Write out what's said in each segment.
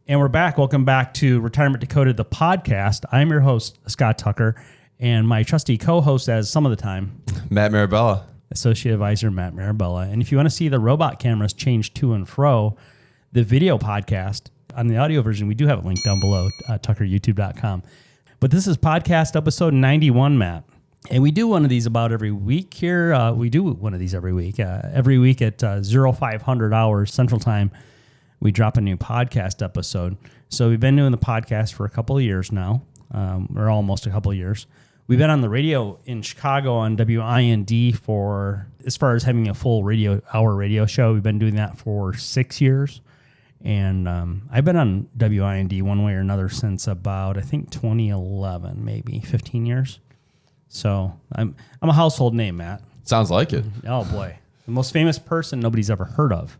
And we're back. Welcome back to Retirement Decoded, the podcast. I'm your host, Scott Tucker, and my trusty co-host as some of the time, Matt Marabella. Associate Advisor Matt Marabella. And if you want to see the robot cameras change to and fro, the video podcast, on the audio version, we do have a link down below, tuckeryoutube.com. But this is podcast episode 91, Matt. And we do one of these about every week here. We do one of these every week. Every week at 0500 hours Central Time, we drop a new podcast episode. So we've been doing the podcast for a couple of years now, or almost a couple of years. We've been on the radio in Chicago on WIND for, as far as having a full hour radio show, we've been doing that for 6 years. And I've been on WIND one way or another since about, I think, 2011, maybe 15 years. So I'm a household name, Matt. Sounds like it. Oh, boy. The most famous person nobody's ever heard of.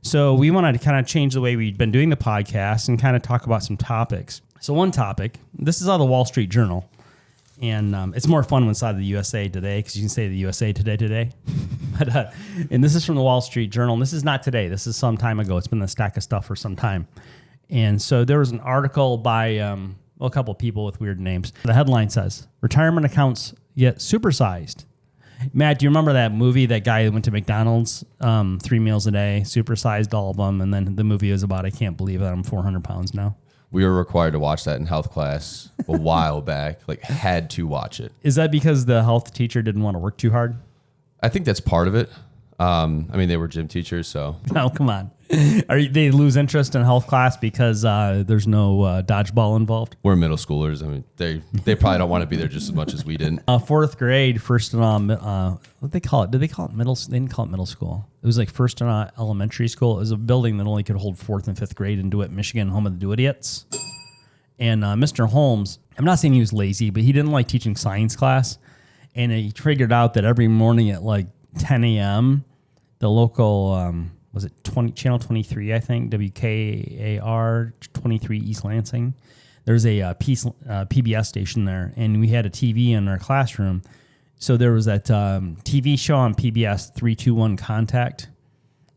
So we wanted to kind of change the way we've been doing the podcast and kind of talk about some topics. So one topic, this is out of the Wall Street Journal. And it's more fun when it's out of the USA Today because you can say the USA Today. But, and this is from the Wall Street Journal. And this is not today. This is some time ago. It's been a stack of stuff for some time. And so there was an article by a couple of people with weird names. The headline says, retirement accounts get supersized. Matt, do you remember that movie, that guy that went to McDonald's, 3 meals a day, supersized all of them, and then the movie was about, I can't believe that I'm 400 pounds now. We were required to watch that in health class a while back, had to watch it. Is that because the health teacher didn't want to work too hard? I think that's part of it. They were gym teachers, so. No, come on. They lose interest in health class because there's no dodgeball involved? We're middle schoolers. They probably don't want to be there just as much as we didn't. Fourth grade, first and what they call it? Did they call it middle? They didn't call it middle school. It was like first and elementary school. It was a building that only could hold fourth and fifth grade in DeWitt, Michigan, home of the DeWittians. And Mr. Holmes, I'm not saying he was lazy, but he didn't like teaching science class. And he figured out that every morning at 10 a.m., the local... was it Channel 23, I think, WKAR 23 East Lansing. There's a PBS station there, and we had a TV in our classroom. So there was that TV show on PBS, 321 Contact,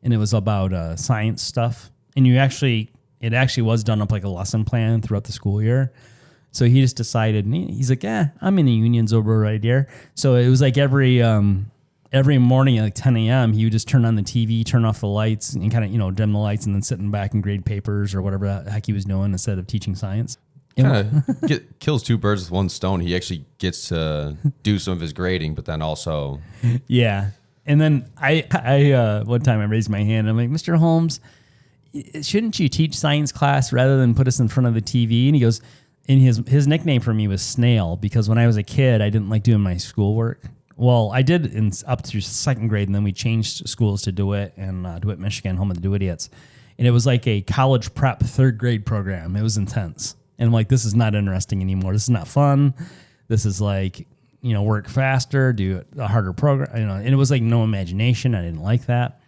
and it was about science stuff. And it actually was done up like a lesson plan throughout the school year. So he just decided, he's like, I'm in the unions over right here. So it was like every morning at 10 a.m., he would just turn on the TV, turn off the lights, and kind of, dim the lights, and then sitting back and grade papers or whatever the heck he was doing instead of teaching science. Kind of kills two birds with one stone. He actually gets to do some of his grading, but then also... Yeah. And then I one time I raised my hand. I'm like, Mr. Holmes, shouldn't you teach science class rather than put us in front of the TV? And he goes, and his nickname for me was Snail, because when I was a kid, I didn't like doing my schoolwork. Well, I did up through second grade, and then we changed schools to DeWitt and DeWitt, Michigan, home of the DeWittians. And it was like a college prep third grade program. It was intense. And I'm like, this is not interesting anymore. This is not fun. This is work faster, do a harder program. And it was like no imagination. I didn't like that.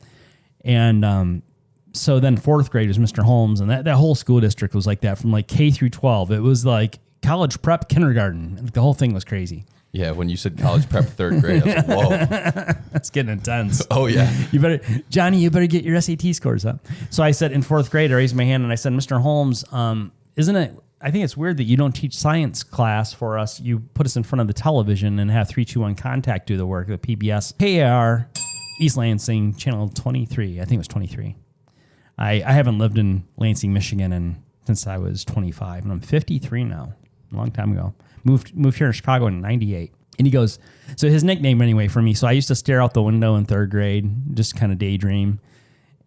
And so then fourth grade was Mr. Holmes, and that whole school district was like that from K through 12. It was like college prep kindergarten. The whole thing was crazy. Yeah, when you said college prep third grade, I was like, whoa. That's getting intense. Oh, yeah. Johnny, you better get your SAT scores up. So I said in fourth grade, I raised my hand and I said, Mr. Holmes, I think it's weird that you don't teach science class for us. You put us in front of the television and have 321 Contact do the work, the PBS, KAR, East Lansing, Channel 23. I think it was 23. I haven't lived in Lansing, Michigan since I was 25, and I'm 53 now, a long time ago. Moved here in Chicago in 98. And he goes, so his nickname anyway for me, so I used to stare out the window in third grade, just kind of daydream.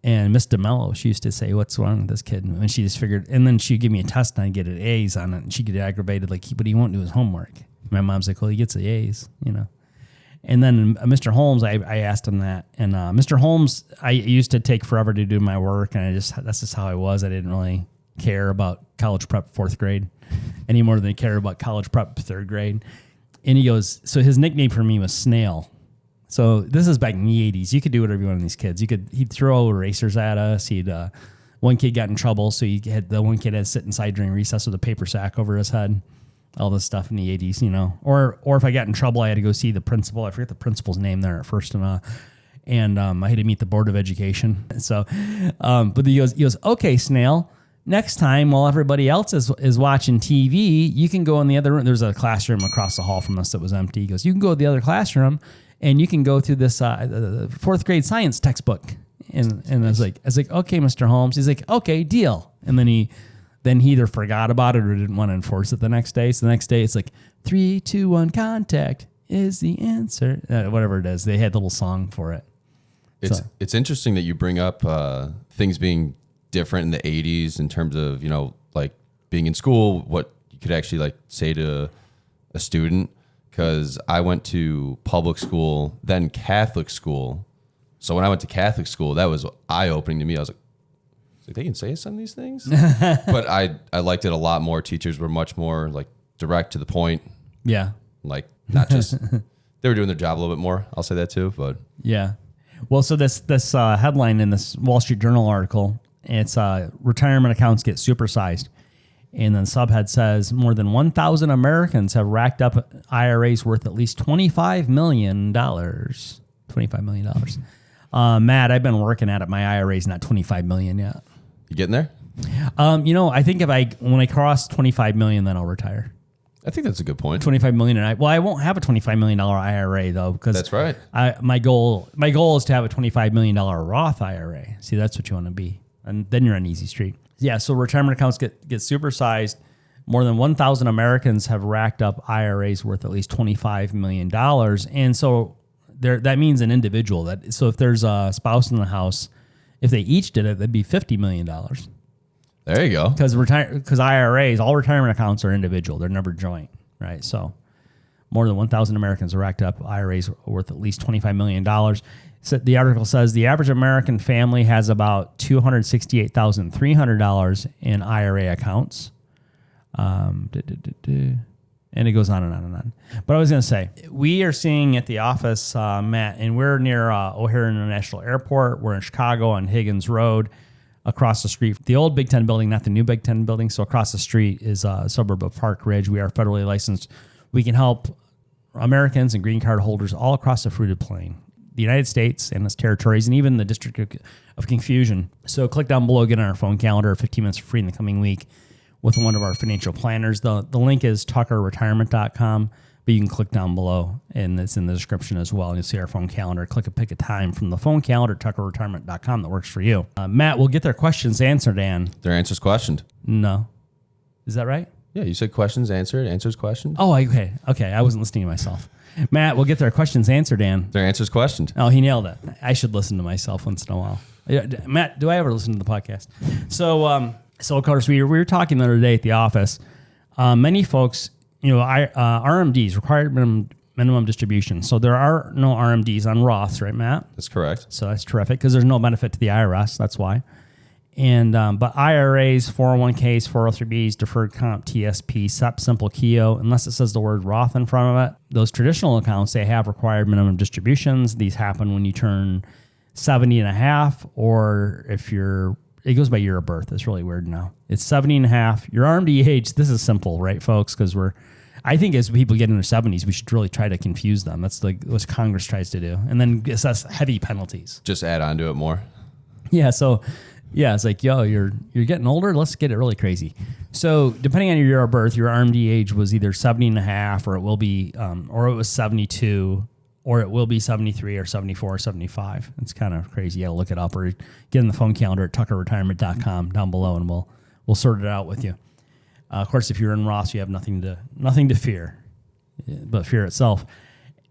And Miss DeMello, she used to say, what's wrong with this kid? And she just figured, and then she'd give me a test and I'd get an A's on it. And she'd get aggravated, but he won't do his homework. My mom's like, well, he gets the A's, And then Mr. Holmes, I asked him that. And Mr. Holmes, I used to take forever to do my work. And that's just how I was. I didn't really care about college prep fourth grade any more than I care about college prep third grade. And he goes, so his nickname for me was Snail. So this is back in the 80s. You could do whatever you want on these kids. He'd throw erasers at us. One kid got in trouble, so the one kid had to sit inside during recess with a paper sack over his head. All this stuff in the 80s, Or if I got in trouble, I had to go see the principal. I forget the principal's name there at first, and I had to meet the Board of Education. So, but he goes, okay, Snail, next time while everybody else is watching TV, you can go in the other room. There's a classroom across the hall from us that was empty. He goes, you can go to the other classroom and you can go through this fourth grade science textbook. And I was like, okay, Mr. Holmes. He's like, okay, deal. And then he either forgot about it or didn't want to enforce it the next day. So the next day it's like 3, 2, 1, contact is the answer. Whatever it is. They had a little song for it. It's interesting that you bring up things being different in the 80s in terms of, like being in school, what you could actually like say to a student. Because I went to public school, then Catholic school. So when I went to Catholic school, that was eye-opening to me. I was like, they can say some of these things? But I liked it a lot more. Teachers were much more like direct to the point. Yeah. Like not just, they were doing their job a little bit more. I'll say that too, but. Yeah. Well, so this headline in this Wall Street Journal article, it's retirement accounts get supersized. And then subhead says more than 1,000 Americans have racked up IRAs worth at least $25 million. $25 million. Matt, I've been working at it. My IRA's not $25 million yet. You getting there? I think when I cross $25 million, then I'll retire. I think that's a good point. $25 million. I won't have a $25 million IRA though, because that's right. My goal is to have a $25 million Roth IRA. See, that's what you want to be. And then you're on easy street. Yeah. So retirement accounts get supersized. More than 1,000 Americans have racked up IRAs worth at least $25 million. And so that means an individual. So if there's a spouse in the house, if they each did it, that'd be $50 million. There you go. Because IRAs, all retirement accounts are individual. They're never joint, right? So more than 1,000 Americans have racked up IRAs worth at least $25 million. So the article says the average American family has about $268,300 in IRA accounts. And it goes on and on and on. But I was going to say, we are seeing at the office, Matt, and we're near O'Hare International Airport. We're in Chicago on Higgins Road. Across the street, the old Big Ten building, not the new Big Ten building. So across the street is a suburb of Park Ridge. We are federally licensed. We can help Americans and green card holders all across the fruited plain, the United States and its territories, and even the District of Confusion. So click down below, get on our phone calendar, 15 minutes for free in the coming week with one of our financial planners. The link is tuckerretirement.com, but you can click down below, and it's in the description as well. And you'll see our phone calendar. Click pick a time from the phone calendar, tuckerretirement.com, that works for you. Matt, we'll get their questions answered, Dan. Their answers questioned. No. Is that right? Yeah, you said questions answered, answers questioned. Oh, okay. I wasn't listening to myself. Matt, we'll get their questions answered, Dan. Their answers questioned. Oh, he nailed it. I should listen to myself once in a while. Matt, do I ever listen to the podcast? So of course, we were talking the other day at the office. Many folks, RMDs, required minimum distribution. So there are no RMDs on Roths, right, Matt? That's correct. So that's terrific because there's no benefit to the IRS. That's why. And but IRAs, 401ks, 403bs, deferred comp, TSP, SEP, simple KEO, unless it says the word Roth in front of it, those traditional accounts, they have required minimum distributions. These happen when you turn 70 and a half, or if it goes by year of birth. It's really weird now. It's 70 and a half. Your RMD age, this is simple, right, folks? Because I think as people get in their 70s, we should really try to confuse them. That's like what Congress tries to do. And then assess heavy penalties. Just add on to it more. Yeah, so... yeah, it's like, you're getting older. Let's get it really crazy. So depending on your year of birth, your RMD age was either 70 and a half, or it will be, or it was 72, or it will be 73 or 74 or 75. It's kind of crazy. You got to look it up or get in the phone calendar at tuckerretirement.com down below, and we'll sort it out with you. Of course, if you're in Roth, you have nothing to fear, but fear itself.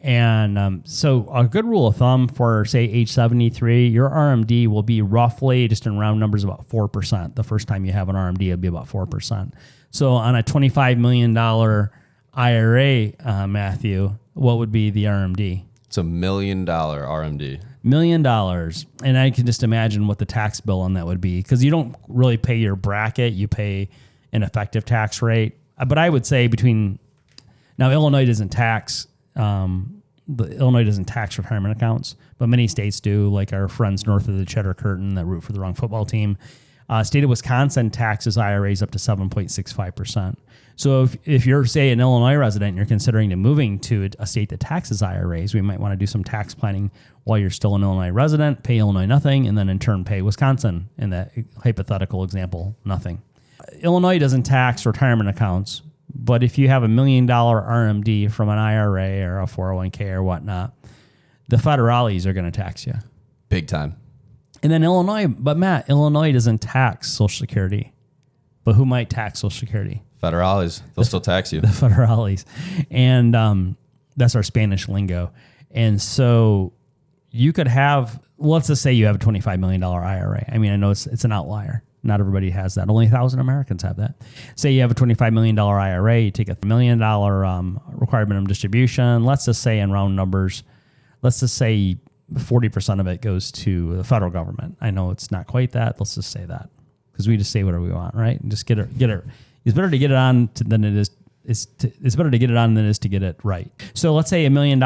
And so a good rule of thumb for, say, age 73, your RMD will be roughly, just in round numbers, about 4%. The first time you have an RMD, it'll be about 4%. So on a $25 million IRA, Matthew, what would be the RMD? It's $1 million RMD. $1 million. And I can just imagine what the tax bill on that would be, because you don't really pay your bracket. You pay an effective tax rate. But I would say now Illinois doesn't tax... Illinois doesn't tax retirement accounts, but many states do, like our friends north of the Cheddar Curtain that root for the wrong football team. State of Wisconsin taxes IRAs up to 7.65%. So if you're, say, an Illinois resident and you're considering moving to a state that taxes IRAs, we might want to do some tax planning while you're still an Illinois resident, pay Illinois nothing, and then in turn pay Wisconsin, in that hypothetical example, nothing. Illinois doesn't tax retirement accounts, but if you have $1 million RMD from an IRA or a 401k or whatnot, the federales are going to tax you. Big time. And then Illinois, but Matt, Illinois doesn't tax Social Security. But who might tax Social Security? Federales. They'll still tax you. The federales. And that's our Spanish lingo. And so you could have, let's just say you have a $25 million IRA. I mean, I know it's an outlier. Not everybody has that. Only 1,000 Americans have that. Say you have a $25 million IRA, you take a $1 million required minimum distribution. Let's just say in round numbers, let's just say 40% of it goes to the federal government. I know it's not quite that. Let's just say that because we just say whatever we want, right? And just get it. It's better to get it on than it is. It's better to get it on than it is to get it right. So let's say $1 million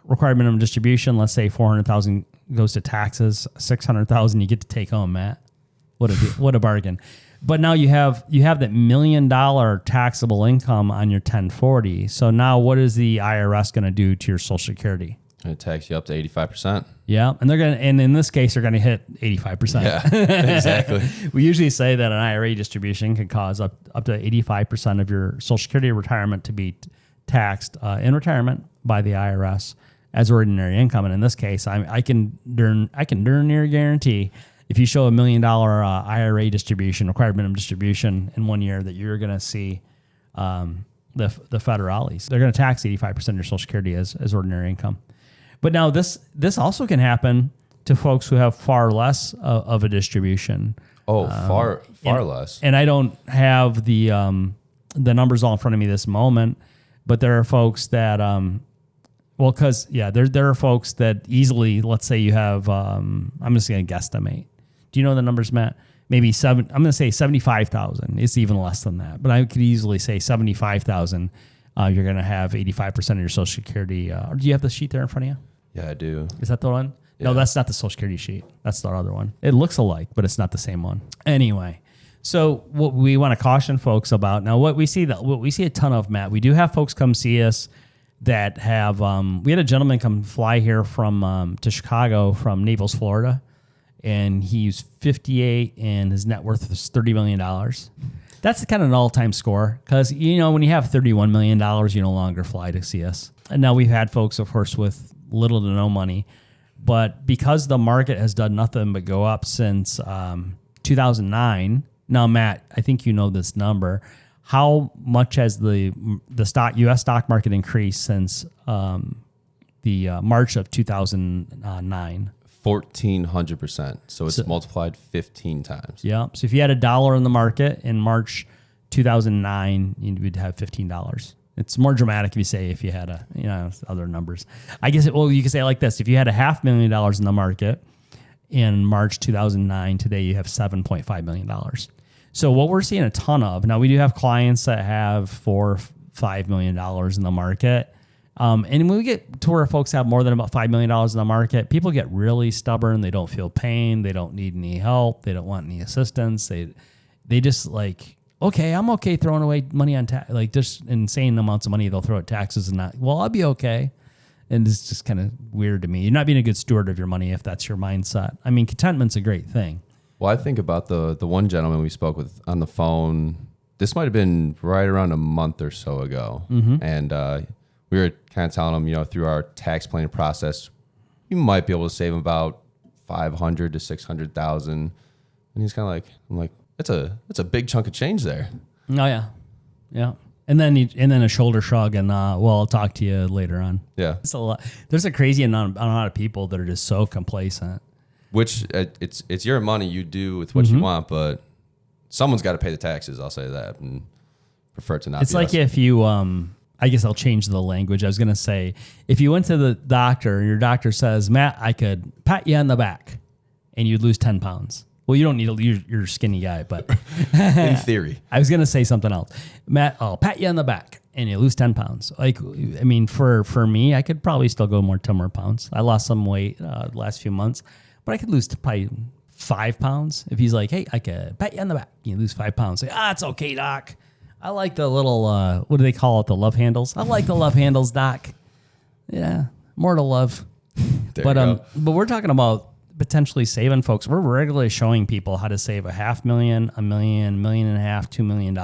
required minimum distribution. Let's say 400,000 goes to taxes, 600,000 you get to take home, Matt. What a bargain! But now you have that $1 million taxable income on your 1040. So now what is the IRS going to do to your Social Security? It tax you up to 85%. Yeah, and in this case they're gonna hit 85%. Yeah, exactly. We usually say that an IRA distribution can cause up to 85% of your Social Security retirement to be taxed in retirement by the IRS as ordinary income. And in this case, I can darn near guarantee if you show $1 million IRA distribution, required minimum distribution in 1 year, that you're gonna see the federales. They're gonna tax 85% of your Social Security as ordinary income. But now this also can happen to folks who have far less of a distribution. Oh, far less. And I don't have the numbers all in front of me this moment, but there are folks that there are folks that easily, let's say you have I'm just going to guesstimate. Do you know the numbers, Matt? Maybe I'm going to say 75,000. It's even less than that, but I could easily say 75,000. You're going to have 85% of your Social Security. Do you have the sheet there in front of you? Yeah, I do. Is that the one? Yeah. No, that's not the Social Security sheet. That's the other one. It looks alike, but it's not the same one. Anyway, so what we want to caution folks about now, what we see a ton of, Matt. We do have folks come see us that have. We had a gentleman come fly here from to Chicago from Naples, Florida, and he's 58 and his net worth is $30 million. That's kind of an all-time score because, when you have $31 million, you no longer fly to see us. And now we've had folks, of course, with little to no money. But because the market has done nothing but go up since 2009, now, Matt, I think you know this number. How much has the U.S. stock market increased since the March of 2009? 1,400%. So it's multiplied 15 times. Yeah. So if you had $1 in the market in March 2009, you would have $15. It's more dramatic if you had other numbers. I guess you could say it like this: if you had $500,000 in the market in March 2009, today you have $7.5 million. So what we're seeing a ton of now, we do have clients that have $4-5 million in the market. And when we get to where folks have more than about $5 million in the market, people get really stubborn. They don't feel pain. They don't need any help. They don't want any assistance. They just okay, I'm okay throwing away money on just insane amounts of money they'll throw at taxes and not, I'll be okay. And it's just kind of weird to me. You're not being a good steward of your money if that's your mindset. I mean, contentment's a great thing. Well, I think about the one gentleman we spoke with on the phone. This might have been right around a month or so ago. Mm-hmm. And we were kind of telling him, through our tax planning process, you might be able to save about $500,000 to $600,000. And he's kind of I'm like, it's a big chunk of change there. Oh yeah, yeah. And then a shoulder shrug and I'll talk to you later on. Yeah, it's a lot. There's a crazy amount of people that are just so complacent. Which it's your money, you do with what you want, but someone's got to pay the taxes. I'll say that, and prefer to not. It's like if you I guess I'll change the language. I was going to say, if you went to the doctor and your doctor says, Matt, I could pat you on the back and you'd lose 10 pounds. Well, you don't need you're a skinny guy, but in theory, I was going to say something else. Matt, I'll pat you on the back and you lose 10 pounds. For me, I could probably still go 10 more pounds. I lost some weight the last few months, but I could lose probably 5 pounds. If he's like, hey, I could pat you on the back, you lose 5 pounds. Say, it's okay, doc. I like the little, what do they call it? The love handles. I like the love handles, doc. Yeah, more to love. But we're talking about potentially saving folks. We're regularly showing people how to save $500,000, $1 million, $1.5 million, $2 million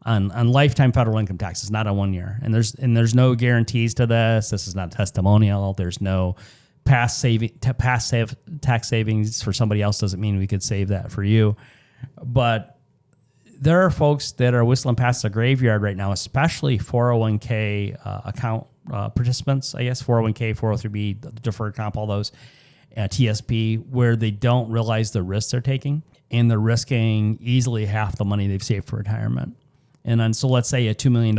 on lifetime federal income taxes, not on 1 year. And there's no guarantees to this. This is not testimonial. There's no past tax savings for somebody else doesn't mean we could save that for you. But there are folks that are whistling past the graveyard right now, especially 401k account participants, I guess, 401k, 403b, deferred comp, all those, TSP, where they don't realize the risks they're taking, and they're risking easily half the money they've saved for retirement. And so let's say a $2 million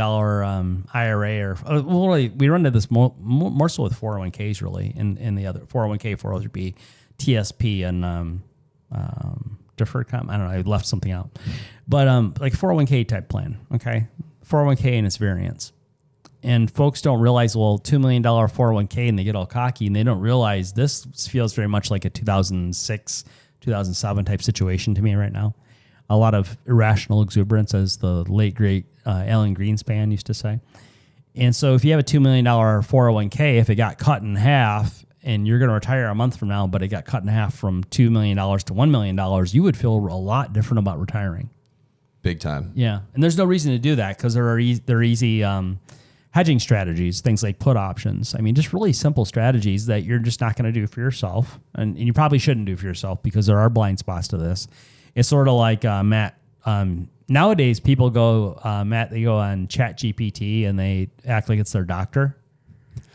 IRA, or we run into this more so with 401ks really, in the other 401k, 403b, TSP, and deferred comp. I don't know, I left something out. But like 401k type plan, okay? 401k and its variants. And folks don't realize, well, $2 million 401k, and they get all cocky, and they don't realize this feels very much like a 2006, 2007 type situation to me right now. A lot of irrational exuberance, as the late, great Alan Greenspan used to say. And so if you have a $2 million 401k, if it got cut in half and you're going to retire a month from now, but it got cut in half from $2 million to $1 million, you would feel a lot different about retiring. Big time. Yeah. And there's no reason to do that because there are easy hedging strategies, things like put options. I mean, just really simple strategies that you're just not going to do for yourself. And you probably shouldn't do for yourself because there are blind spots to this. It's sort of like, Matt, nowadays people go, Matt, they go on ChatGPT and they act like it's their doctor,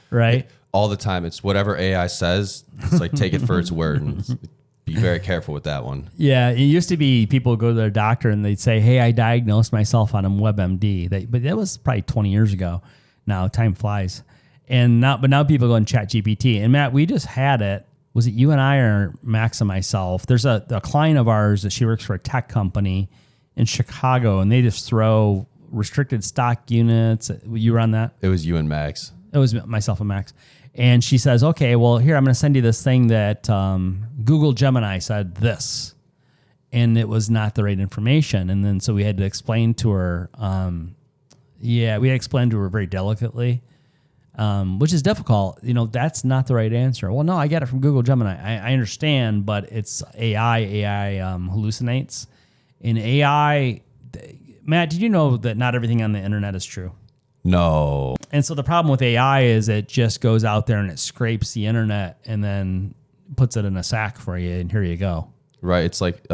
right? All the time. It's whatever AI says, it's like take it for its word and be very careful with that one. Yeah, it used to be people would go to their doctor and they'd say, hey, I diagnosed myself on a WebMD. But that was probably 20 years ago. Now, time flies. But now people go on ChatGPT. And Matt, we just had it. Was it you and I or Max and myself? There's a client of ours that she works for a tech company in Chicago, and they just throw restricted stock units. You were on that? It was you and Max. It was myself and Max. And she says, okay, well, here, I'm going to send you this thing that Google Gemini said this. And it was not the right information. And then so we had to explain to her, we had to explain to her very delicately, which is difficult. That's not the right answer. Well, no, I get it from Google Gemini. I understand, but it's AI. AI hallucinates. In AI, Matt, did you know that not everything on the internet is true? No. And so the problem with AI is it just goes out there and it scrapes the internet and then puts it in a sack for you, and here you go. Right. It's like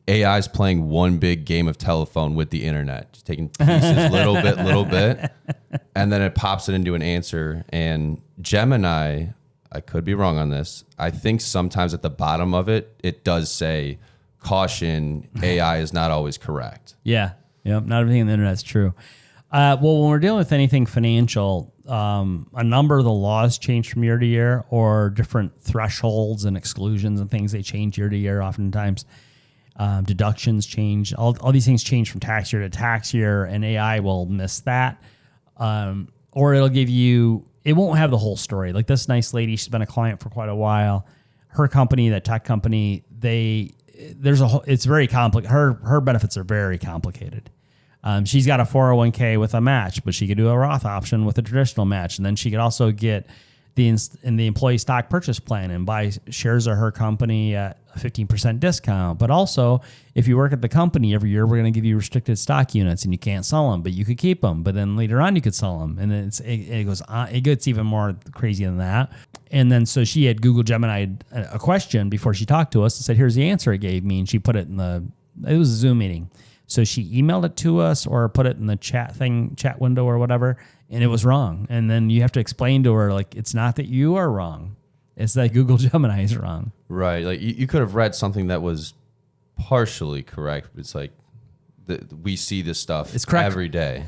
AI is playing one big game of telephone with the internet, just taking pieces little bit, and then it pops it into an answer. And Gemini, I could be wrong on this, I think sometimes at the bottom of it, it does say, caution, AI is not always correct. Yeah. Yep. Not everything on the internet is true. Well, when we're dealing with anything financial, a number of the laws change from year to year, or different thresholds and exclusions and things, they change year to year oftentimes. Deductions change. All these things change from tax year to tax year, and AI will miss that. Or it'll give you, it won't have the whole story. Like this nice lady, she's been a client for quite a while. Her company, that tech company, it's very complicated. Her benefits are very complicated. She's got a 401k with a match, but she could do a Roth option with a traditional match. And then she could also get the employee stock purchase plan and buy shares of her company at a 15% discount. But also, if you work at the company every year, we're going to give you restricted stock units, and you can't sell them, but you could keep them. But then later on, you could sell them. And then it goes on. It gets even more crazy than that. And then so she had Google Gemini a question before she talked to us and said, here's the answer it gave me. And she put it it was a Zoom meeting. So she emailed it to us or put it in the chat window or whatever, and it was wrong. And then you have to explain to her, like, it's not that you are wrong. It's that Google Gemini is wrong. Right. Like you could have read something that was partially correct, but it's like we see this stuff every day.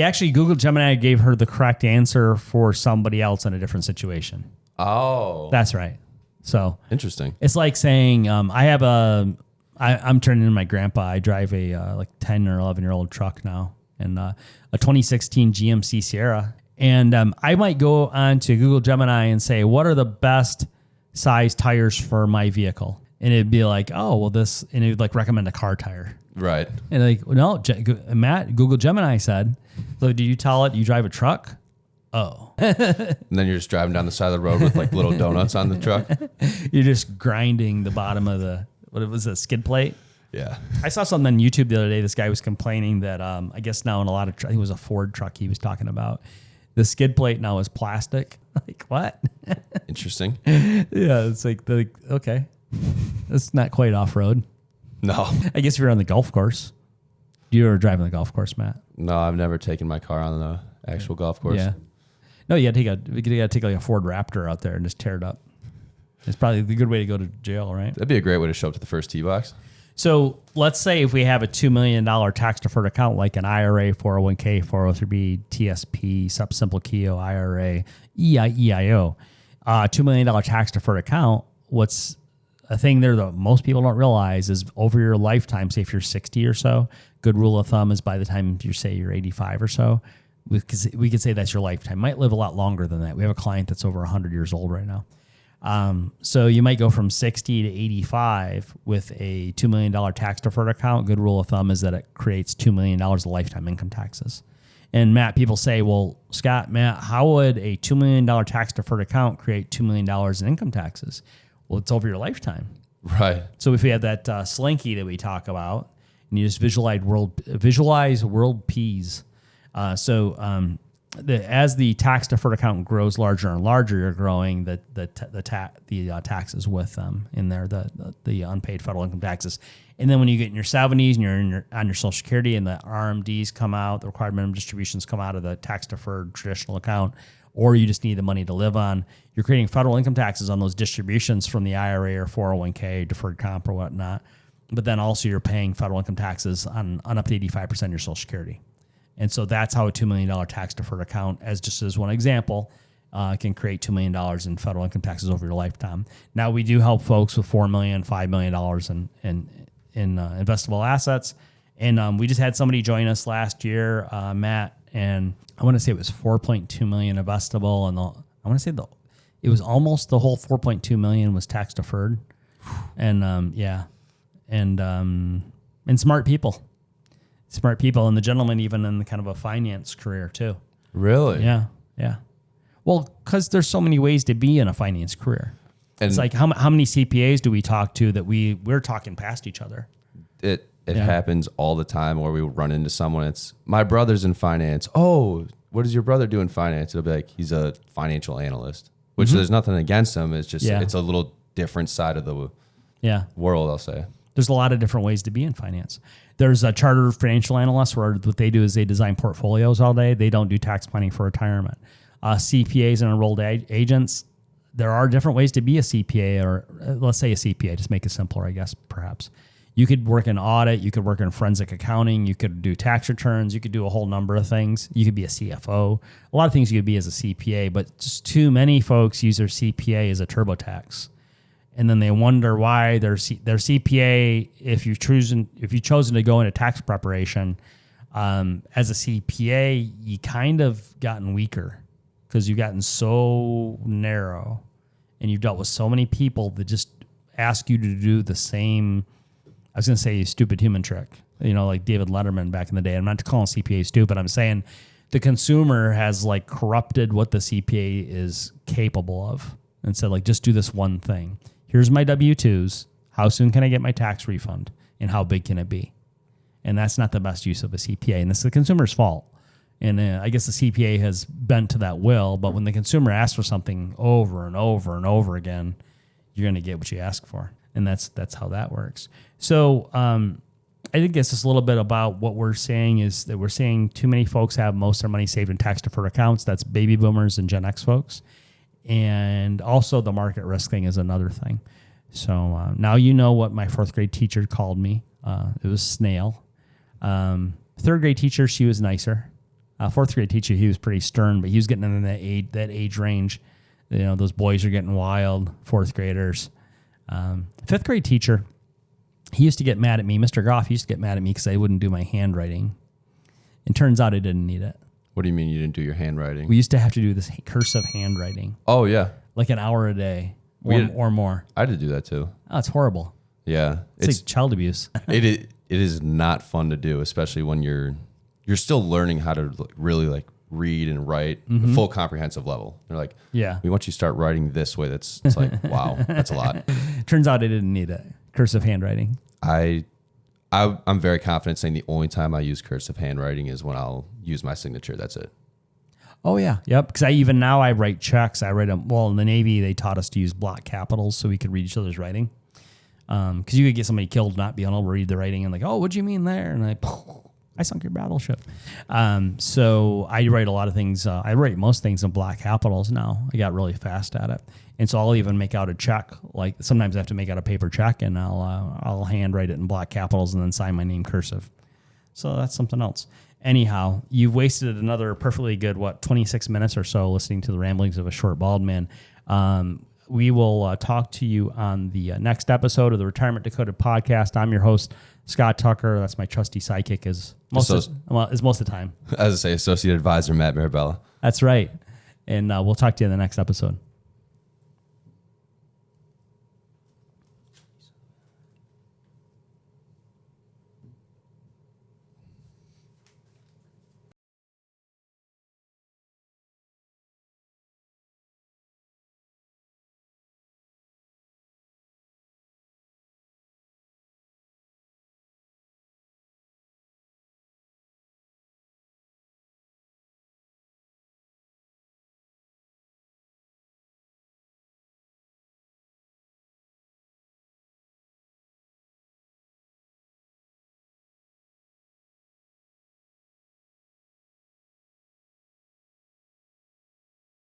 Actually, Google Gemini gave her the correct answer for somebody else in a different situation. Oh. That's right. So interesting. It's like saying, I'm turning into my grandpa. I drive a 10 or 11-year-old truck now, and a 2016 GMC Sierra. And I might go on to Google Gemini and say, what are the best size tires for my vehicle? And it'd be like, oh, well, this, and it would like recommend a car tire. Right. And like, no, Matt, Google Gemini said, so do you tell it you drive a truck, Oh. And then you're just driving down the side of the road with like little donuts on the truck. You're just grinding the bottom of what was it, skid plate? Yeah. I saw something on YouTube the other day. This guy was complaining that I guess now in a lot of, I think it was a Ford truck he was talking about. The skid plate now is plastic. Like, what? Interesting. Yeah, it's like, okay. It's not quite off-road. No. I guess if you're on the golf course. You were driving the golf course, Matt? No, I've never taken my car on the actual golf course. Yeah. No, you got to take like a Ford Raptor out there and just tear it up. It's probably the good way to go to jail, right? That'd be a great way to show up to the first tee box. So let's say if we have a $2 million tax-deferred account like an IRA, 401k, 403b, TSP, Simple Keo, IRA, EIO, $2 million tax-deferred account, what's a thing there that most people don't realize is over your lifetime, say if you're 60 or so, good rule of thumb is by the time you're 85 or so, because we could say that's your lifetime. Might live a lot longer than that. We have a client that's over 100 years old right now. So you might go from 60 to 85 with a $2 million tax deferred account. Good rule of thumb is that it creates $2 million of lifetime income taxes. And Matt, people say, well, Scott, Matt, how would a $2 million tax deferred account create $2 million in income taxes? Well, it's over your lifetime. Right. So if we have that slinky that we talk about, and you just visualize world peas. As the tax deferred account grows larger and larger, you're growing the taxes with them in there, the unpaid federal income taxes. And then when you get in your 70s and you're on your Social Security and the RMDs come out, the required minimum distributions come out of the tax deferred traditional account, or you just need the money to live on, you're creating federal income taxes on those distributions from the IRA or 401k, deferred comp or whatnot. But then also you're paying federal income taxes on up to 85% of your Social Security. And so that's how a $2 million tax deferred account, as one example, can create $2 million in federal income taxes over your lifetime. Now, we do help folks with $4 million, $5 million in investable assets. And we just had somebody join us last year, Matt, and I want to say it was $4.2 million investable. And I want to say it was almost the whole $4.2 million was tax deferred. And and smart people. Smart people, and the gentleman even in the kind of a finance career too. Really? Yeah. Well, because there's so many ways to be in a finance career. And it's like how many CPAs do we talk to that we're talking past each other? It happens all the time where we run into someone. It's my brother's in finance. Oh, what does your brother do in finance? It'll be like he's a financial analyst, which there's nothing against him. It's just it's a little different side of the world, I'll say. There's a lot of different ways to be in finance. There's a chartered financial analyst where what they do is they design portfolios all day. They don't do tax planning for retirement. CPAs and enrolled agents, there are different ways to be a CPA, or let's say a CPA, just make it simpler, I guess, perhaps. You could work in audit. You could work in forensic accounting. You could do tax returns. You could do a whole number of things. You could be a CFO. A lot of things you could be as a CPA, but just too many folks use their CPA as a TurboTax. And then they wonder why their CPA, if you've chosen to go into tax preparation, as a CPA, you kind of gotten weaker because you've gotten so narrow and you've dealt with so many people that just ask you to do the same, I was going to say stupid human trick, like David Letterman back in the day. I'm not calling CPA stupid. I'm saying the consumer has like corrupted what the CPA is capable of and said, like, just do this one thing. Here's my W-2s. How soon can I get my tax refund? And how big can it be? And that's not the best use of a CPA. And it's the consumer's fault. And I guess the CPA has bent to that will. But when the consumer asks for something over and over and over again, you're going to get what you ask for. And that's how that works. So I think it's just a little bit about what we're saying is that we're saying too many folks have most of their money saved in tax-deferred accounts. That's baby boomers and Gen X folks. And also the market risk thing is another thing. So now you know what my fourth grade teacher called me. It was snail. Third grade teacher, she was nicer. Fourth grade teacher, he was pretty stern, but he was getting in that age range. Those boys are getting wild, fourth graders. Fifth grade teacher, he used to get mad at me. Mr. Goff used to get mad at me because I wouldn't do my handwriting. It turns out I didn't need it. What do you mean you didn't do your handwriting? We used to have to do this cursive handwriting. Oh, yeah. Like an hour a day or more. I did do that too. Oh, it's horrible. Yeah. It's like child abuse. It is not fun to do, especially when you're still learning how to really like read and write the full comprehensive level. They're like, Yeah. we want you to start writing this way. It's like, wow, that's a lot. Turns out I didn't need it. Cursive handwriting. I'm very confident saying the only time I use cursive handwriting is when I'll use my signature. That's it. Oh yeah, yep. Because I write checks. I write them. Well, in the Navy, they taught us to use block capitals so we could read each other's writing. Because you could get somebody killed not being able to read the writing and like, oh, what'd you mean there? And I sunk your battleship. So I write a lot of things. I write most things in block capitals now. I got really fast at it. And so I'll even make out a check. Like sometimes I have to make out a paper check and I'll handwrite it in block capitals and then sign my name cursive. So that's something else. Anyhow, you've wasted another perfectly good, 26 minutes or so listening to the ramblings of a short bald man. We will talk to you on the next episode of the Retirement Decoded podcast. I'm your host, Scott Tucker. That's my trusty sidekick is most of the time. As I say, Associate Advisor Matt Marabella. That's right. And we'll talk to you in the next episode.